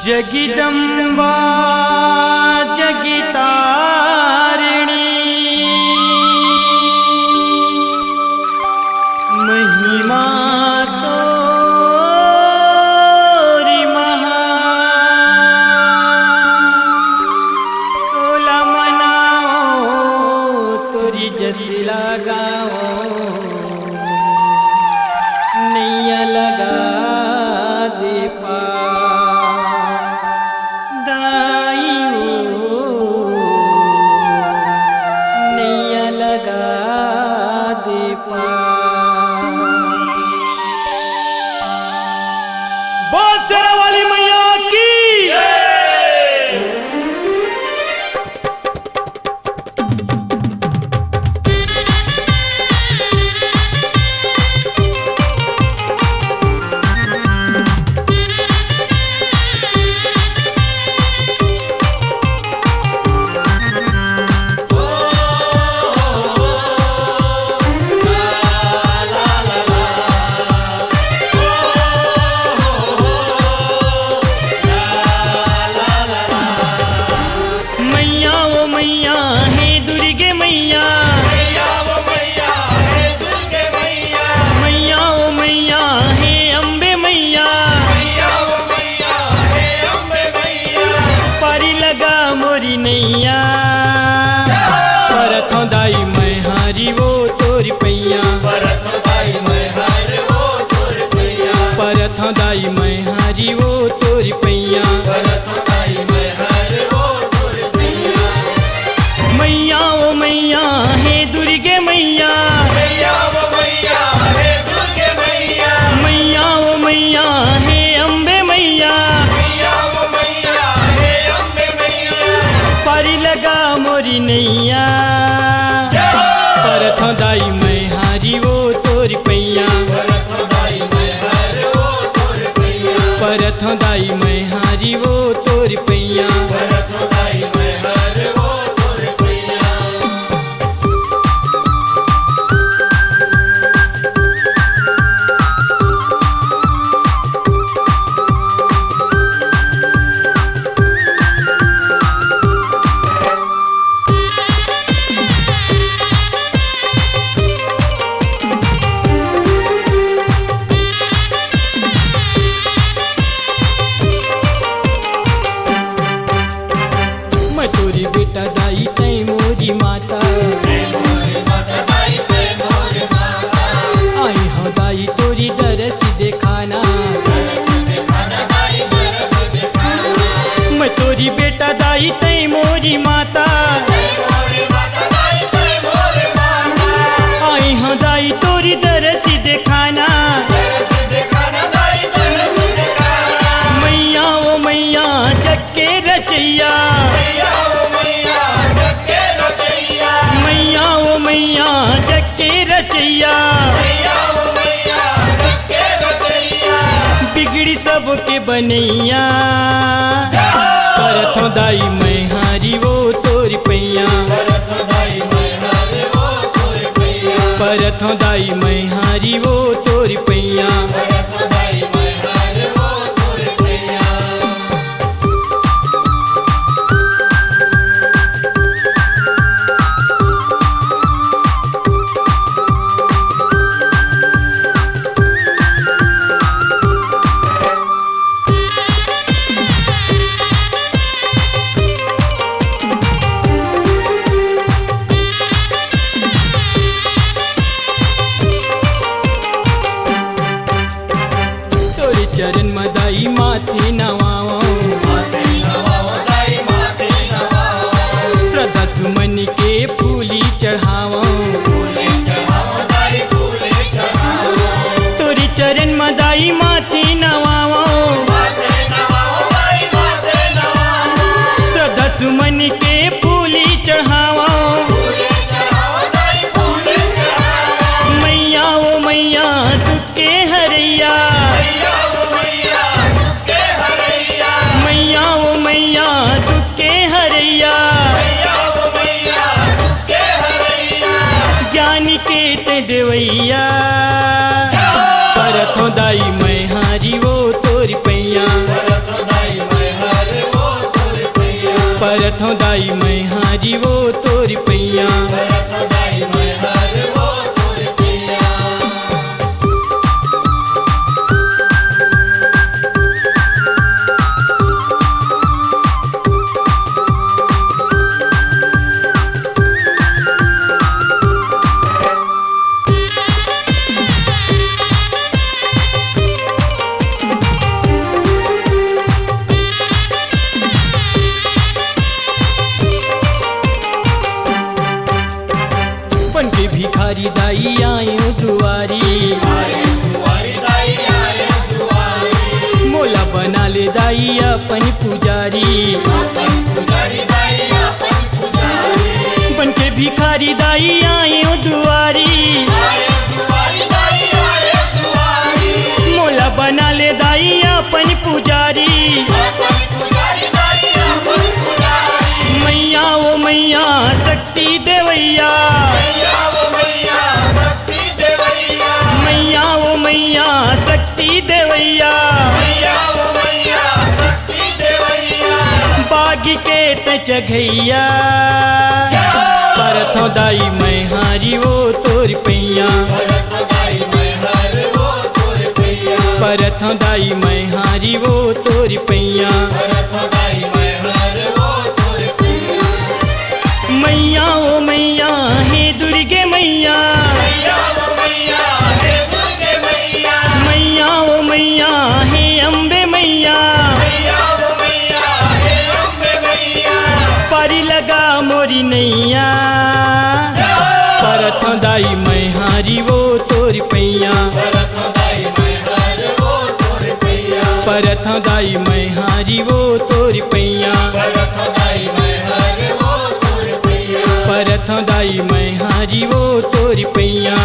जगदम्बा जगतारिणी महिमा तोरी महान तोला मनाओ तोरी जस लगाओ नैया लगा दे नैया परत दाई मैं हारी वो तोरी पैया परत दाई मैं हारी वो तोरी पैया परत दाई मैं हारी वो तोरी पैया परत दाई मैं हारी वो तोरी पैया मैया ओ मैया हे दुर्गे मैया मैया ओ मैया हे दुर्गे मैया मैया ओ मैया हे अम्बे मैया लगा मोरी नैया परत दाई मैं हारी वो तोरी पैया परत दाई मैं हारी वो तोरी पैया परत दाई मैं हारी वो तोरी पैया परत दाई मैं हारी वो तोरी पैया तोरी बेटा दाई तै मोरी माता आई हो दाई तोरी दरस देखाना मैं तोरी बेटा दाई तै मोरी माता आई हो दाई तोरी दरस देखाना मैया ओ मैया जग के रचैया मैया ओ मैया जग के रचैया बिगड़ी सबके बनैया परत दाई मैं हारी वो तोरी पैया परत दाई मैं हारी वो तोरी पैया परत दाई मैं हारी वो तोरी पैया परत दाई मैं हारी वो तोरी पैया चरण मदाई माथे नवाओ श्रद्धा सुमन के फूली चढ़ाओ तोरी चरण मदाई माथे नवाओ श्रद्धा सुमन के फूली चढ़ाओ मैया ओ मैया दुख के हरैया मैया ओ मैया दुख के हरैया ज्ञान के ते देवैया परत दाई मैं हारी वो तोरी पैया परत दाई मैं परथों दाई मैं हारी वो तोरी पैया बनके भिखारी दाई आयो दुआरी मोला बना ले दाई अपन पुजारी बनके भिखारी दाई आयो दुआरी मोला बना ले दाई अपन पुजारी मैया ओ मैया शक्ति देवैया मैया ओ मैया शक्ति देवैया बागी के तचघैया परथों दाई मैं हारी वो तोरी पैया परथों दाई मैं हारी वो तोरी पैया मैया ओ मैया हे दुर्गे मैया मैया ओ मैया हे अम्बे मैया पारी लगा मोरी नैया परथों दाई मैं हारी वो तोरी पैया परथों दाई मैं हारी वो तोरी पैया परथों दाई मैं हारी वो तोरी पैया